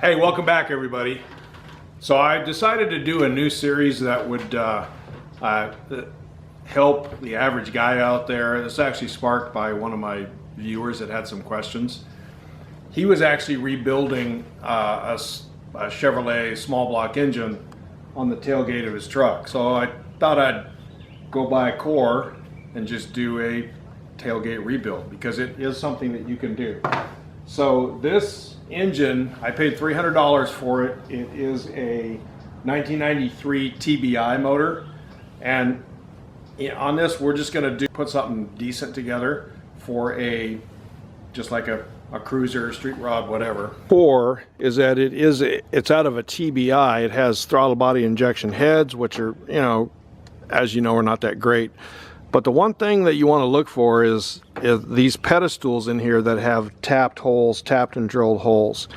Hey, welcome back everybody. So I decided to do a new series that would help the average guy out there. It's actually sparked by one of my viewers that had some questions. He was actually rebuilding a Chevrolet small block engine on the tailgate of his truck. So I thought I'd go buy a core and just do a tailgate rebuild because it is something that you can do. So this engine, I paid $300 for it. It is a 1993 TBI motor, and on this we're just going to put something decent together for just like a cruiser, street rod, whatever. Four is that it's out of a TBI. It has throttle body injection heads, which are, as you know, are not that great. But the one thing that you want to look for is these pedestals in here that have tapped and drilled holes.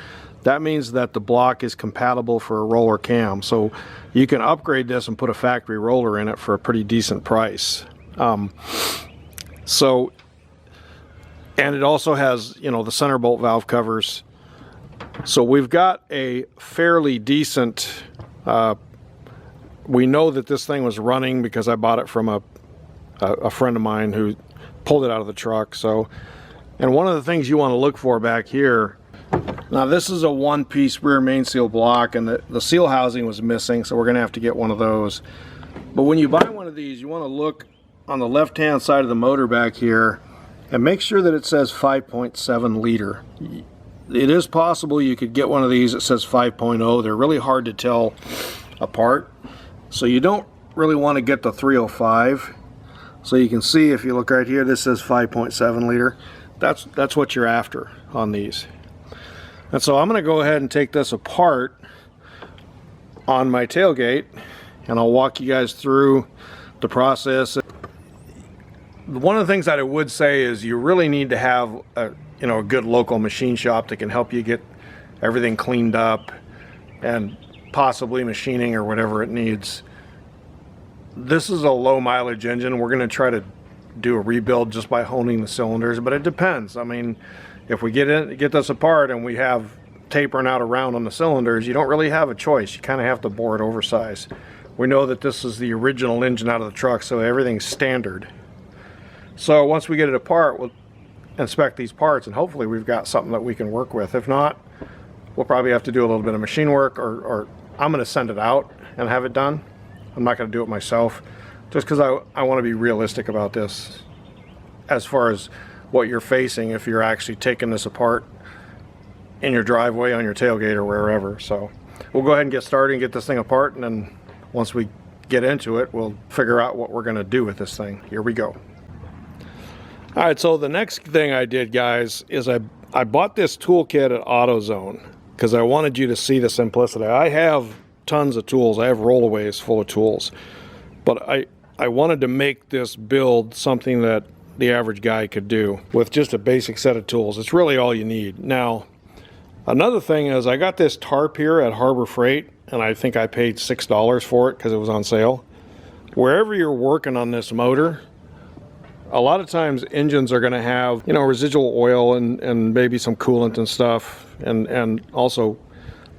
That means that the block is compatible for a roller cam. So you can upgrade this and put a factory roller in it for a pretty decent price. And it also has, the center bolt valve covers. So we've got a fairly decent, we know that this thing was running because I bought it from a friend of mine who pulled it out of the truck. And one of the things you want to look for back here, now this is a one-piece rear main seal block, and the seal housing was missing, so we're going to have to get one of those. But when you buy one of these, you want to look on the left-hand side of the motor back here and make sure that it says 5.7 liter. It is possible you could get one of these that says 5.0. They're really hard to tell apart, so you don't really want to get the 305. So you can see, if you look right here, this says 5.7 liter. That's what you're after on these. And so I'm going to go ahead and take this apart on my tailgate, and I'll walk you guys through the process. One of the things that I would say is you really need to have a good local machine shop that can help you get everything cleaned up and possibly machining or whatever it needs. This is a low mileage engine. We're going to try to do a rebuild just by honing the cylinders, but it depends. I mean, if we get this apart and we have tapering out around on the cylinders, you don't really have a choice. You kind of have to bore it oversized. We know that this is the original engine out of the truck, so everything's standard. So once we get it apart, we'll inspect these parts, and hopefully we've got something that we can work with. If not, we'll probably have to do a little bit of machine work, or I'm going to send it out and have it done. I'm not going to do it myself, just because I want to be realistic about this as far as what you're facing if you're actually taking this apart in your driveway, on your tailgate, or wherever. So we'll go ahead and get started and get this thing apart, and then once we get into it, we'll figure out what we're going to do with this thing. Here we go. All right, so the next thing I did, guys, is I bought this toolkit at AutoZone because I wanted you to see the simplicity. I have tons of tools. I have rollaways full of tools, but I wanted to make this build something that the average guy could do with just a basic set of tools. It's really all you need. Now, another thing is I got this tarp here at Harbor Freight, and I think I paid $6 for it because it was on sale. Wherever you're working on this motor, a lot of times engines are going to have, residual oil and maybe some coolant and stuff, and also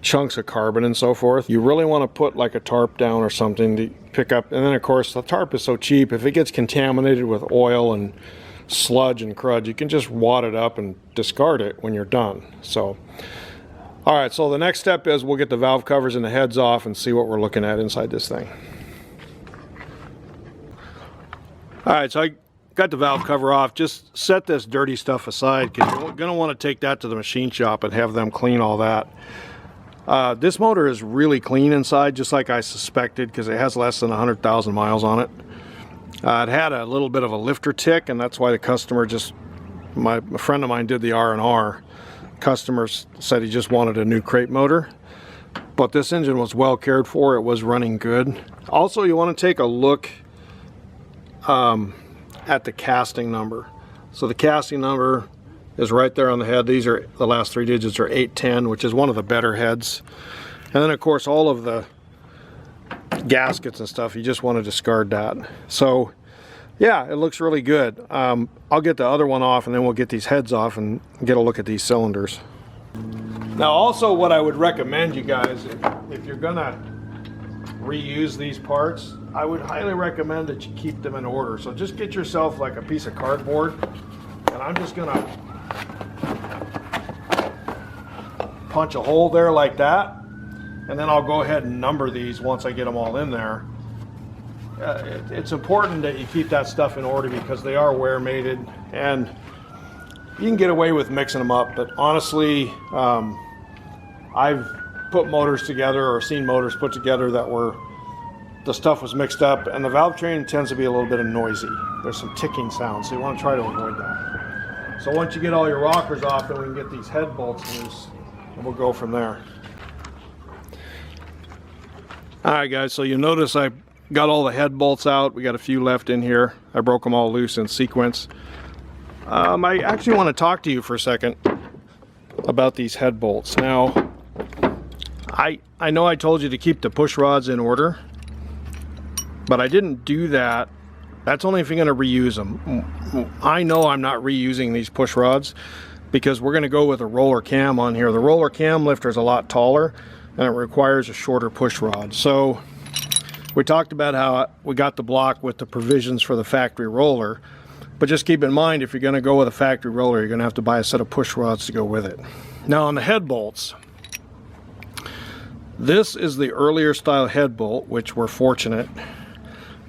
chunks of carbon and so forth. You really want to put like a tarp down or something to pick up. And then of course the tarp is so cheap, if it gets contaminated with oil and sludge and crud, you can just wad it up and discard it when you're done. So alright, so the next step is we'll get the valve covers and the heads off and see what we're looking at inside this thing. Alright, so I got the valve cover off. Just set this dirty stuff aside because you're going to want to take that to the machine shop and have them clean all that. This motor is really clean inside, just like I suspected, because it has less than 100,000 miles on it. It had a little bit of a lifter tick, and that's why the customer a friend of mine did the R&R. Customer said he just wanted a new crate motor, but this engine was well cared for. It was running good. Also, you want to take a look at the casting number. So the casting number is right there on the head. These are the last three digits are 810, which is one of the better heads. And then of course all of the gaskets and stuff, you just want to discard that. So yeah, it looks really good. I'll get the other one off and then we'll get these heads off and get a look at these cylinders. Now also what I would recommend you guys, if you're gonna reuse these parts, I would highly recommend that you keep them in order. So just get yourself like a piece of cardboard, and I'm just gonna punch a hole there like that, and then I'll go ahead and number these once I get them all in there. It's important that you keep that stuff in order because they are wear mated, and you can get away with mixing them up, but honestly, I've put motors together or seen motors put together that were, the stuff was mixed up, and the valve train tends to be a little bit noisy. There's some ticking sounds, so you want to try to avoid that. So once you get all your rockers off, then we can get these head bolts loose, and we'll go from there. Alright guys, so you'll notice I got all the head bolts out. We got a few left in here. I broke them all loose in sequence. I actually want to talk to you for a second about these head bolts. Now, I know I told you to keep the push rods in order, but I didn't do that. That's only if you're going to reuse them. I know I'm not reusing these push rods because we're going to go with a roller cam on here. The roller cam lifter is a lot taller and it requires a shorter push rod. So we talked about how we got the block with the provisions for the factory roller, but just keep in mind, if you're going to go with a factory roller, you're going to have to buy a set of push rods to go with it. Now on the head bolts, this is the earlier style head bolt, which we're fortunate.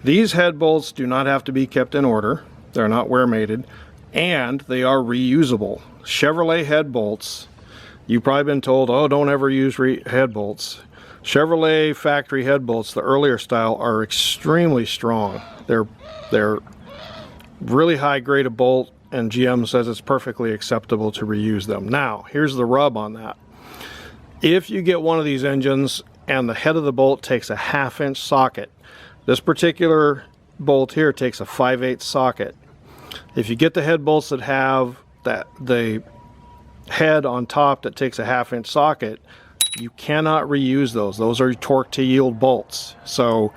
These head bolts do not have to be kept in order. They're not wear mated, and they are reusable. Chevrolet head bolts, you've probably been told, oh, don't ever use head bolts. Chevrolet factory head bolts, the earlier style, are extremely strong. They're really high grade of bolt, and GM says it's perfectly acceptable to reuse them. Now, here's the rub on that. If you get one of these engines and the head of the bolt takes a 1/2 inch socket, this particular bolt here takes a 5/8 socket. If you get the head bolts that have the head on top that takes a 1/2 inch socket, you cannot reuse those. Those are torque to yield bolts. So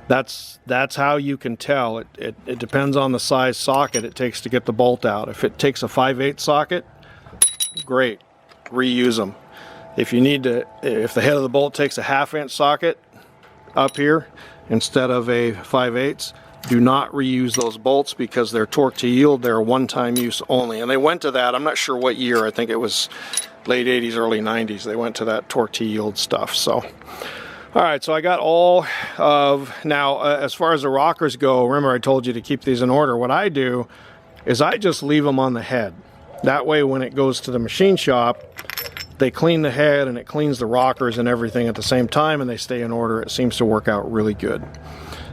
that's how you can tell. It depends on the size socket it takes to get the bolt out. If it takes a 5/8 socket, great, reuse them. If you need to, if the head of the bolt takes a 1/2 inch socket up here instead of a 5/8, do not reuse those bolts because they're torque to yield. They're one-time use only. And they went to that, I'm not sure what year, I think it was late 80s, early 90s, they went to that torque to yield stuff. So, all right, so I got all of, now as far as the rockers go, remember I told you to keep these in order. What I do is I just leave them on the head. That way when it goes to the machine shop, they clean the head and it cleans the rockers and everything at the same time, and they stay in order. It seems to work out really good.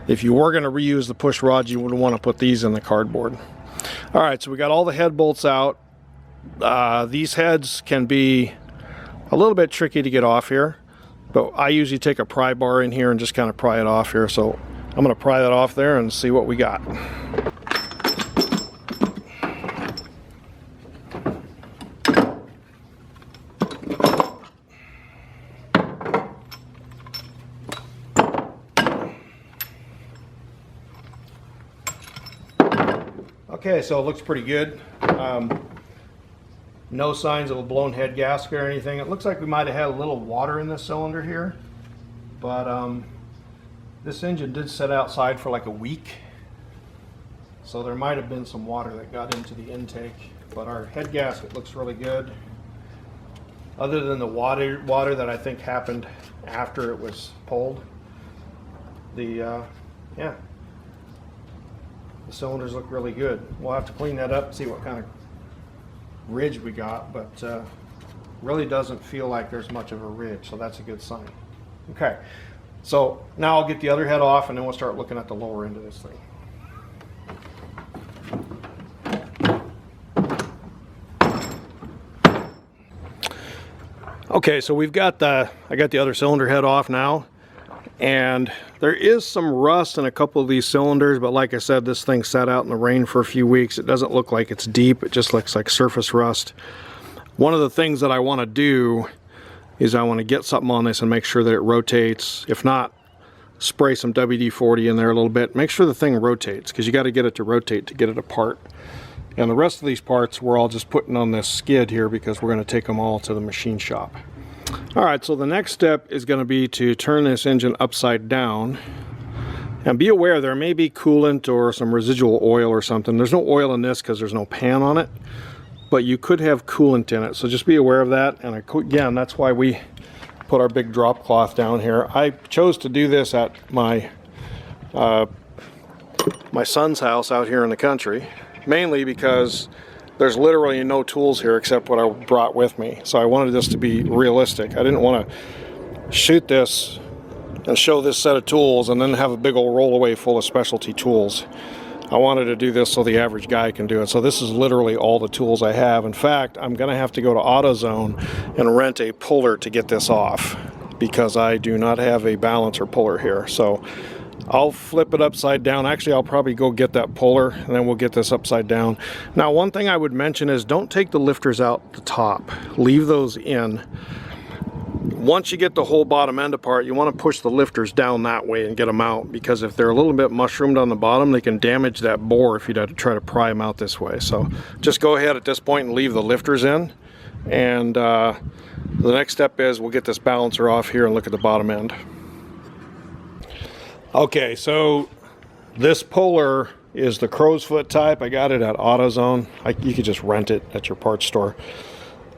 If you were going to reuse the push rods, you would want to put these in the cardboard. All right, so we got all the head bolts out. These heads can be a little bit tricky to get off here, but I usually take a pry bar in here and just kind of pry it off here. So I'm going to pry that off there and see what we got. Okay, so it looks pretty good. No signs of a blown head gasket or anything. It looks like we might have had a little water in this cylinder here, but this engine did sit outside for like a week, so there might have been some water that got into the intake, but our head gasket looks really good. Other than the water that I think happened after it was pulled, the cylinders look really good. We'll have to clean that up and see what kind of ridge we got, but really doesn't feel like there's much of a ridge, so that's a good sign. Okay, so now I'll get the other head off and then we'll start looking at the lower end of this thing. Okay, so I got the other cylinder head off now, and there is some rust in a couple of these cylinders, but like I said, this thing sat out in the rain for a few weeks. It doesn't look like it's deep, it just looks like surface rust. One of the things that I want to do is I want to get something on this and make sure that it rotates. If not, spray some WD-40 in there a little bit. Make sure the thing rotates, because you got to get it to rotate to get it apart. And the rest of these parts we're all just putting on this skid here because we're going to take them all to the machine shop. All right, so the next step is going to be to turn this engine upside down. And be aware there may be coolant or some residual oil or something. There's no oil in this because there's no pan on it, but you could have coolant in it. So just be aware of that. And again, that's why we put our big drop cloth down here. I chose to do this at my son's house out here in the country, mainly because there's literally no tools here except what I brought with me. So I wanted this to be realistic. I didn't want to shoot this and show this set of tools and then have a big old rollaway full of specialty tools. I wanted to do this so the average guy can do it. So this is literally all the tools I have. In fact, I'm going to have to go to AutoZone and rent a puller to get this off because I do not have a balancer puller here. So I'll flip it upside down. Actually, I'll probably go get that puller and then we'll get this upside down. Now, one thing I would mention is don't take the lifters out the top. Leave those in. Once you get the whole bottom end apart, you want to push the lifters down that way and get them out, because if they're a little bit mushroomed on the bottom, they can damage that bore if you try to pry them out this way. So just go ahead at this point and leave the lifters in. And the next step is we'll get this balancer off here and look at the bottom end. Okay, so this puller is the crow's foot type. I got it at AutoZone. You could just rent it at your parts store.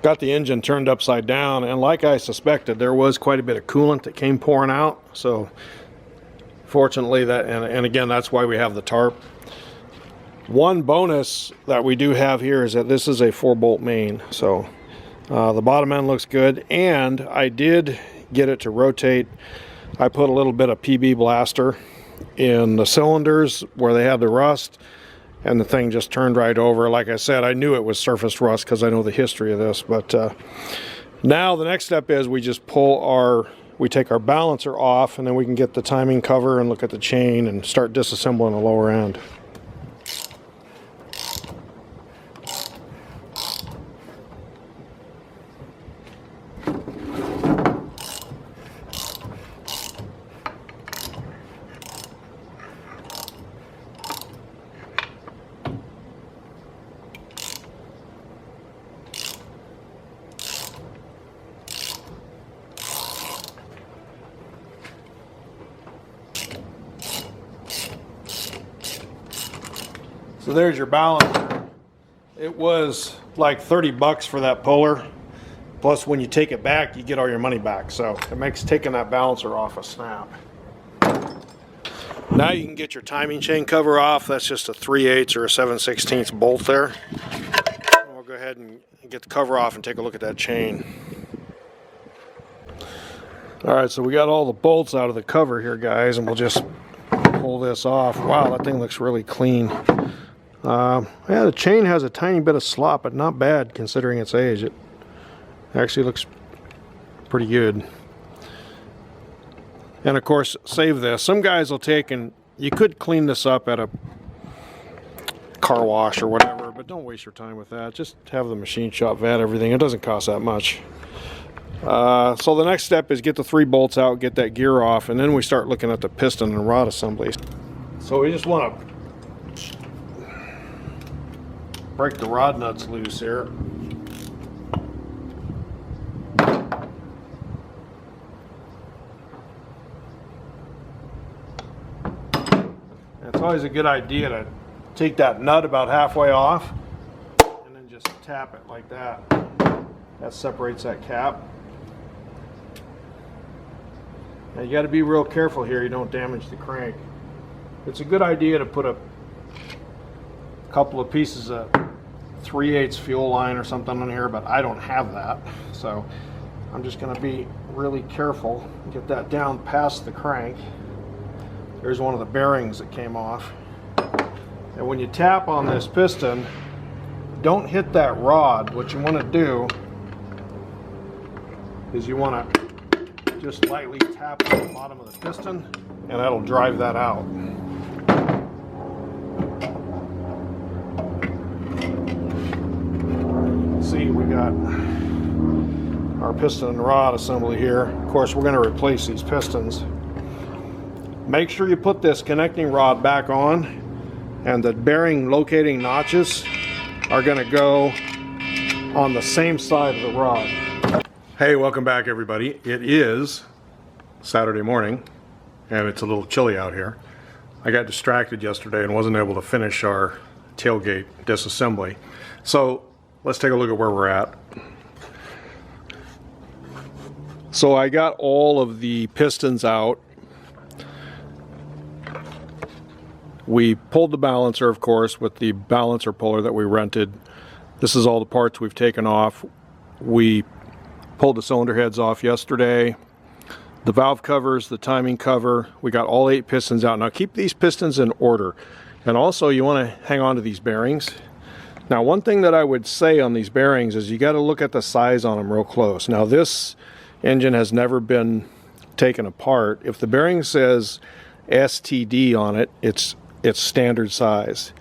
Got the engine turned upside down, and like I suspected, there was quite a bit of coolant that came pouring out. So fortunately that, and again, that's why we have the tarp. One bonus that we do have here is that this is a 4-bolt main. So the bottom end looks good, and I did get it to rotate. I put a little bit of PB blaster in the cylinders where they had the rust, and the thing just turned right over. Like I said, I knew it was surface rust because I know the history of this. But now the next step is we just we take our balancer off, and then we can get the timing cover and look at the chain and start disassembling the lower end. So there's your balancer. It was like 30 bucks for that puller. Plus when you take it back, you get all your money back. So it makes taking that balancer off a snap. Now you can get your timing chain cover off. That's just a 3/8 or a 7/16 bolt there. And we'll go ahead and get the cover off and take a look at that chain. All right, so we got all the bolts out of the cover here, guys, and we'll just pull this off. Wow, that thing looks really clean. Yeah, the chain has a tiny bit of slop, but not bad considering its age. It actually looks pretty good. And of course, save this. Some guys will take, and you could clean this up at a car wash or whatever, but don't waste your time with that. Just have the machine shop vat everything. It doesn't cost that much. So the next step is get the 3 bolts out, get that gear off, and then we start looking at the piston and rod assemblies. So we just want to break the rod nuts loose here. It's always a good idea to take that nut about halfway off and then just tap it like that. That separates that cap. Now you got to be real careful here you don't damage the crank. It's a good idea to put a couple of pieces of 3/8 fuel line or something on here, but I don't have that, so I'm just going to be really careful and get that down past the crank. There's one of the bearings that came off. And when you tap on this piston, don't hit that rod. What you want to do is you want to just lightly tap on the bottom of the piston, and that'll drive that out. See, we got our piston and rod assembly here. Of course, we're going to replace these pistons. Make sure you put this connecting rod back on, and the bearing locating notches, are going to go on the same side of the rod. Hey, welcome back everybody. It is Saturday morning and it's a little chilly out here. I got distracted yesterday and wasn't able to finish our tailgate disassembly. So let's take a look at where we're at. So I got all of the pistons out. We pulled the balancer, of course, with the balancer puller that we rented. This is all the parts we've taken off. We pulled the cylinder heads off yesterday. The valve covers, the timing cover, we got all 8 pistons out. Now keep these pistons in order. And also you want to hang on to these bearings. Now one thing that I would say on these bearings is you got to look at the size on them real close. Now this engine has never been taken apart. If the bearing says STD on it, it's standard size.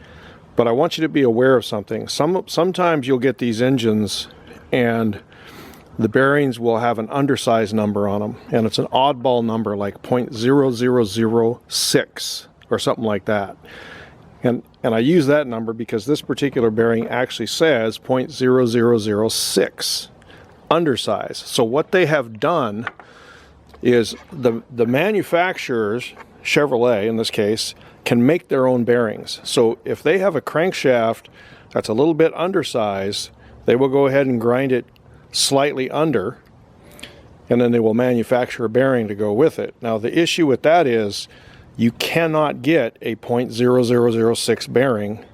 But I want you to be aware of something. Sometimes you'll get these engines and the bearings will have an undersized number on them, and it's an oddball number like 0.0006 or something like that. And I use that number because this particular bearing actually says 0.0006 undersized. So what they have done is the manufacturers, Chevrolet in this case, can make their own bearings. So if they have a crankshaft that's a little bit undersized, they will go ahead and grind it slightly under, and then they will manufacture a bearing to go with it. Now the issue with that is you cannot get a 0.0006 bearing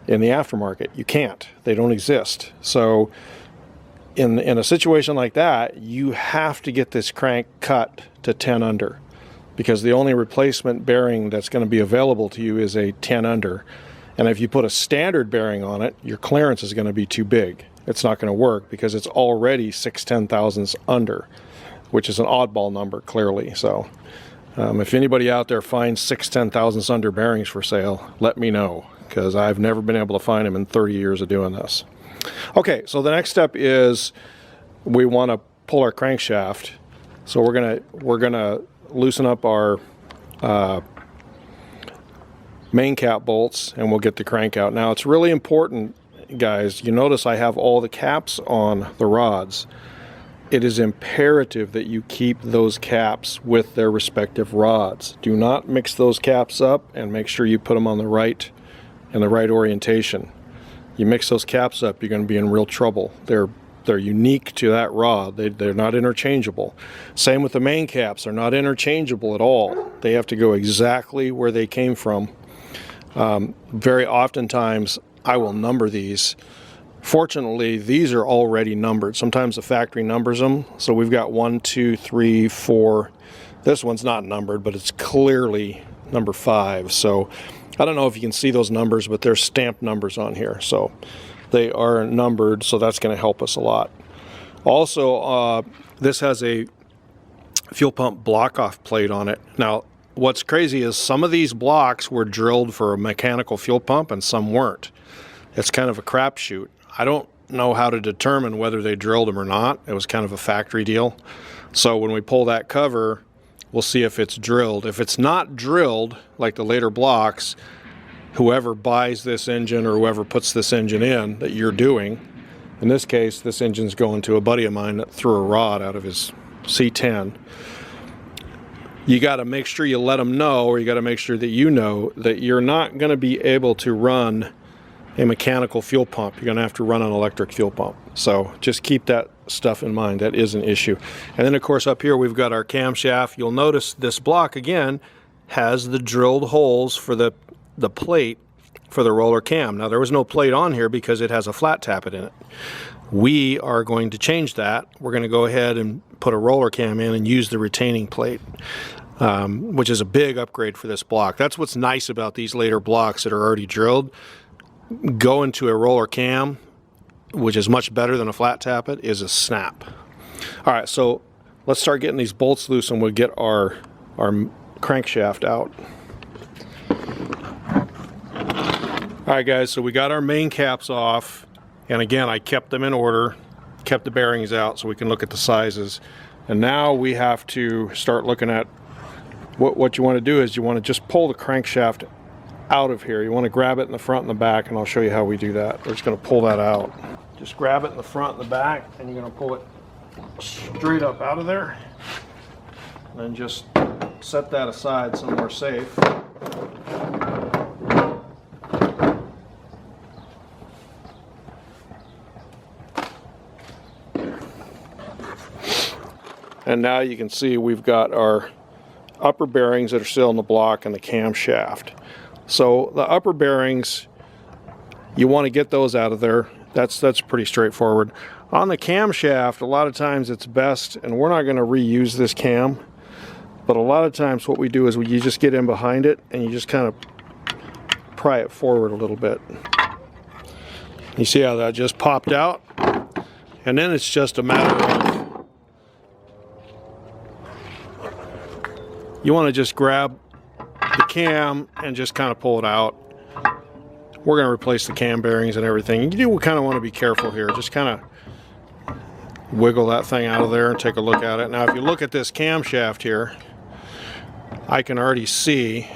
in the aftermarket. You can't. They don't exist. So in a situation like that, you have to get this crank cut to 10 under, because the only replacement bearing that's going to be available to you is a 10 under. And if you put a standard bearing on it, your clearance is going to be too big. It's not going to work because it's already 6/10,000ths under, which is an oddball number clearly. So if anybody out there finds 6/10,000ths under bearings for sale, let me know, because I've never been able to find them in 30 years of doing this. Okay, so the next step is we want to pull our crankshaft. So we're gonna loosen up our main cap bolts and we'll get the crank out. Now it's really important, guys, you notice I have all the caps on the rods. It is imperative that you keep those caps with their respective rods. Do not mix those caps up, and make sure you put them on the right orientation. You mix those caps up, you're going to be in real trouble. They're unique to that rod. They're not interchangeable. Same with the main caps. They're not interchangeable at all. They have to go exactly where they came from. Very oftentimes I will number these. Fortunately, these are already numbered. Sometimes the factory numbers them. So we've got 1, 2, 3, 4. This one's not numbered, but it's clearly number 5. So I don't know if you can see those numbers, but there's stamped numbers on here. So they are numbered, so that's going to help us a lot. Also, this has a fuel pump block-off plate on it. Now, what's crazy is some of these blocks were drilled for a mechanical fuel pump and some weren't. It's kind of a crapshoot. I don't know how to determine whether they drilled them or not. It was kind of a factory deal. So when we pull that cover, we'll see if it's drilled. If it's not drilled, like the later blocks, whoever buys this engine or whoever puts this engine in that you're doing, in this case, this engine's going to a buddy of mine that threw a rod out of his C10. You got to make sure you let them know, or you got to make sure that you know that you're not going to be able to run a mechanical fuel pump. You're going to have to run an electric fuel pump. So just keep that stuff in mind. That is an issue. And then of course up here we've got our camshaft. You'll notice this block again has the drilled holes for the plate for the roller cam. Now there was no plate on here because it has a flat tappet in it. We are going to change that. We're going to go ahead and put a roller cam in and use the retaining plate, which is a big upgrade for this block. That's what's nice about these later blocks that are already drilled. Go into a roller cam, which is much better than a flat tappet, is a snap. All right, so let's start getting these bolts loose and we'll get our crankshaft out. All right, guys, so we got our main caps off, and again, I kept them in order, kept the bearings out so we can look at the sizes. And now we have to start looking at what you want to do is you want to just pull the crankshaft out of here. You want to grab it in the front and the back, and I'll show you how we do that. We're just going to pull that out. Just grab it in the front and the back, and you're going to pull it straight up out of there. And then just set that aside somewhere safe. And now you can see we've got our upper bearings that are still in the block and the camshaft. So the upper bearings, you want to get those out of there. That's pretty straightforward. On the camshaft, a lot of times it's best, and we're not going to reuse this cam, but a lot of times what we do is you just get in behind it and you just kind of pry it forward a little bit. You see how that just popped out? And then it's just a matter of, you want to just grab the cam and just kind of pull it out. We're going to replace the cam bearings and everything. You do kind of want to be careful here. Just kind of wiggle that thing out of there and take a look at it. Now if you look at this camshaft here, I can already see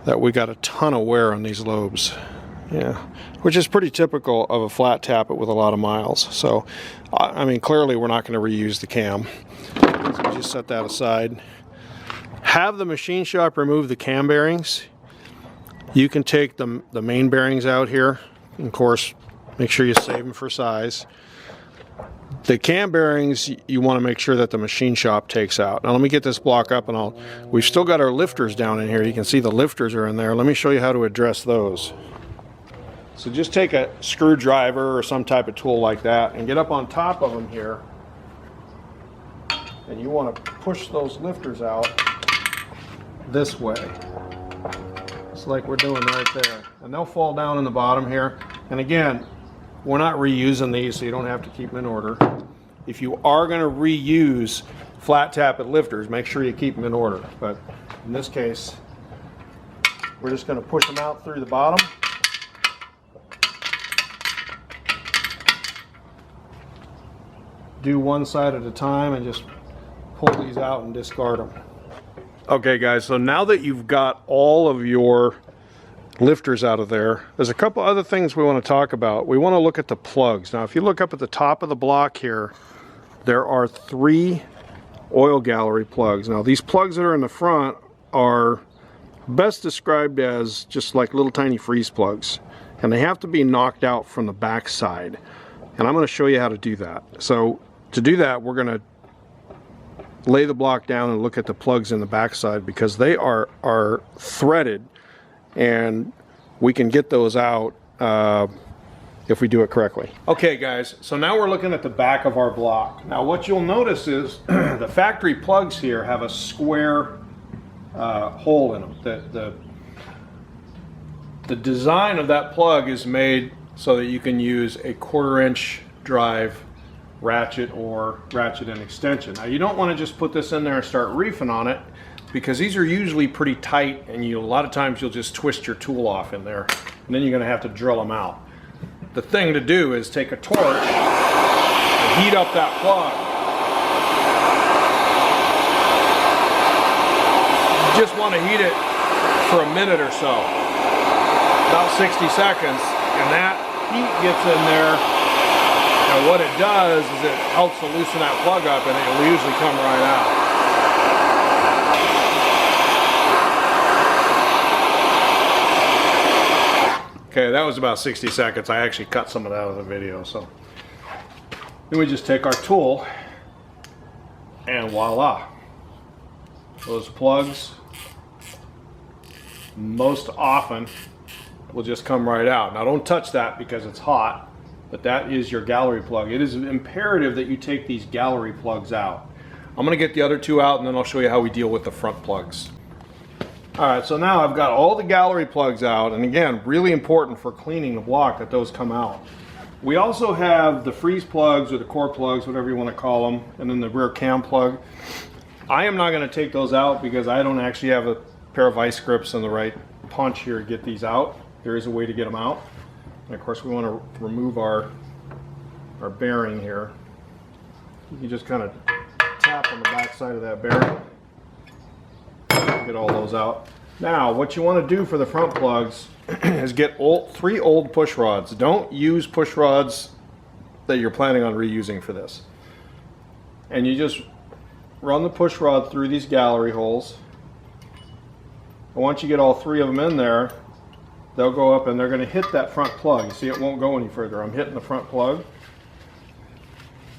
that we got a ton of wear on these lobes. Yeah, which is pretty typical of a flat tappet with a lot of miles. So, I mean, clearly we're not going to reuse the cam. So just set that aside. Have the machine shop remove the cam bearings. You can take the main bearings out here. Of course, make sure you save them for size. The cam bearings, you want to make sure that the machine shop takes out. Now let me get this block up, and we've still got our lifters down in here. You can see the lifters are in there. Let me show you how to address those. So just take a screwdriver or some type of tool like that and get up on top of them here. And you want to push those lifters out this way. It's like we're doing right there. And they'll fall down in the bottom here. And again, we're not reusing these, so you don't have to keep them in order. If you are going to reuse flat tappet lifters, make sure you keep them in order. But in this case, we're just going to push them out through the bottom. Do one side at a time and just pull these out and discard them. Okay guys, so now that you've got all of your lifters out of there, there's a couple other things we want to talk about. We want to look at the plugs. Now if you look up at the top of the block here, there are 3 oil gallery plugs. Now these plugs that are in the front are best described as just like little tiny freeze plugs, and they have to be knocked out from the back side. And I'm going to show you how to do that. So to do that, we're going to lay the block down and look at the plugs in the backside, because they are threaded, and we can get those out if we do it correctly. Okay guys, so now we're looking at the back of our block. Now what you'll notice is the factory plugs here have a square hole in them. The design of that plug is made so that you can use a 1/4 inch drive ratchet or ratchet and extension. Now you don't want to just put this in there and start reefing on it, because these are usually pretty tight, and a lot of times you'll just twist your tool off in there, and then you're going to have to drill them out. The thing to do is take a torch and heat up that plug. You just want to heat it for a minute or so, about 60 seconds, and that heat gets in there. And what it does is it helps to loosen that plug up, and it will usually come right out. Okay, that was about 60 seconds. I actually cut some of that out of the video. So then we just take our tool, and voila. Those plugs most often will just come right out. Now don't touch that because it's hot. But that is your gallery plug. It is imperative that you take these gallery plugs out. I'm going to get the other 2 out, and then I'll show you how we deal with the front plugs. Alright, so now I've got all the gallery plugs out, and again, really important for cleaning the block that those come out. We also have the freeze plugs, or the core plugs, whatever you want to call them, and then the rear cam plug. I am not going to take those out because I don't actually have a pair of vice grips and the right punch here to get these out. There is a way to get them out. And of course we want to remove our bearing here. You can just kind of tap on the back side of that bearing. Get all those out. Now, what you want to do for the front plugs is get three old push rods. Don't use push rods that you're planning on reusing for this. And you just run the push rod through these gallery holes. And once you get all three of them in there, they'll go up and they're going to hit that front plug. You see, it won't go any further. I'm hitting the front plug.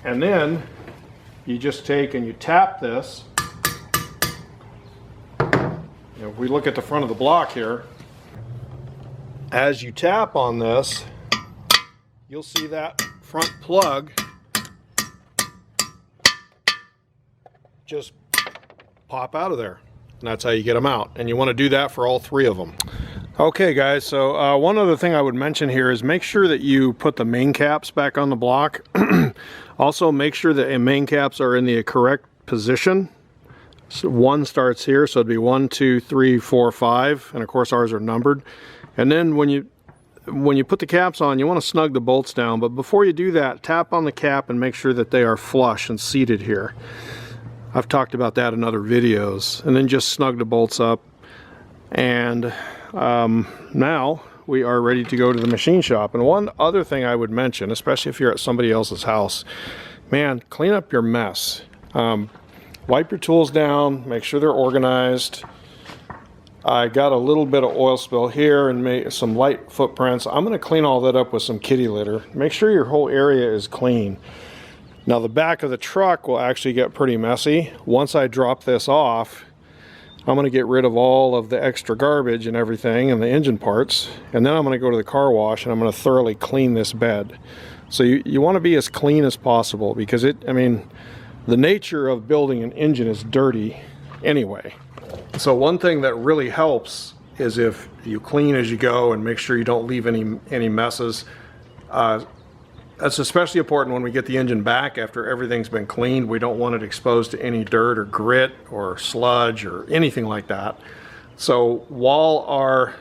And then you just take and you tap this. If we look at the front of the block here, as you tap on this, you'll see that front plug just pop out of there. And that's how you get them out. And you want to do that for all three of them. Okay guys, so one other thing I would mention here is make sure that you put the main caps back on the block. Also make sure that main caps are in the correct position. So one starts here, so it'd be 1, 2, 3, 4, 5, and of course ours are numbered. And then when you put the caps on, you want to snug the bolts down, but before you do that, tap on the cap and make sure that they are flush and seated here. I've talked about that in other videos. And then just snug the bolts up. And now we are ready to go to the machine shop. And one other thing I would mention, especially if you're at somebody else's house, man, clean up your mess. Wipe your tools down, make sure they're organized. I got a little bit of oil spill here and made some light footprints. I'm going to clean all that up with some kitty litter. Make sure your whole area is clean. Now the back of the truck will actually get pretty messy. Once I drop this off, I'm going to get rid of all of the extra garbage and everything and the engine parts. And then I'm going to go to the car wash and I'm going to thoroughly clean this bed. So you want to be as clean as possible because the nature of building an engine is dirty anyway. So one thing that really helps is if you clean as you go and make sure you don't leave any messes. That's especially important when we get the engine back after everything's been cleaned. We don't want it exposed to any dirt or grit or sludge or anything like that. So while our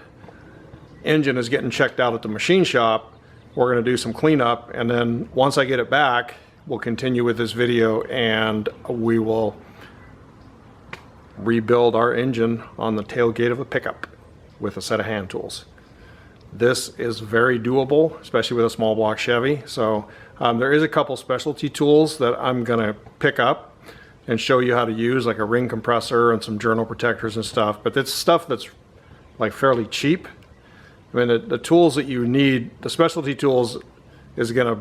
engine is getting checked out at the machine shop, we're going to do some cleanup, and then once I get it back, we'll continue with this video and we will rebuild our engine on the tailgate of a pickup with a set of hand tools. This is very doable, especially with a small block Chevy. So there is a couple specialty tools that I'm gonna pick up and show you how to use, like a ring compressor and some journal protectors and stuff, but it's stuff that's like fairly cheap. I mean, the tools that you need, the specialty tools, is gonna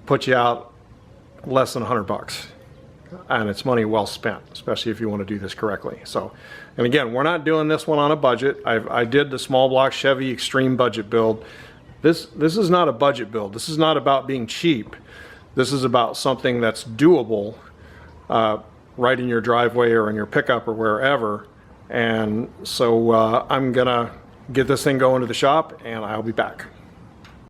put you out less than $100, and it's money well spent, especially if you want to do this correctly. So, and again, we're not doing this one on a budget. I did the small block Chevy extreme budget build. This is not a budget build. This is not about being cheap. This is about something that's doable right in your driveway or in your pickup or wherever. And so I'm gonna get this thing going to the shop and I'll be back.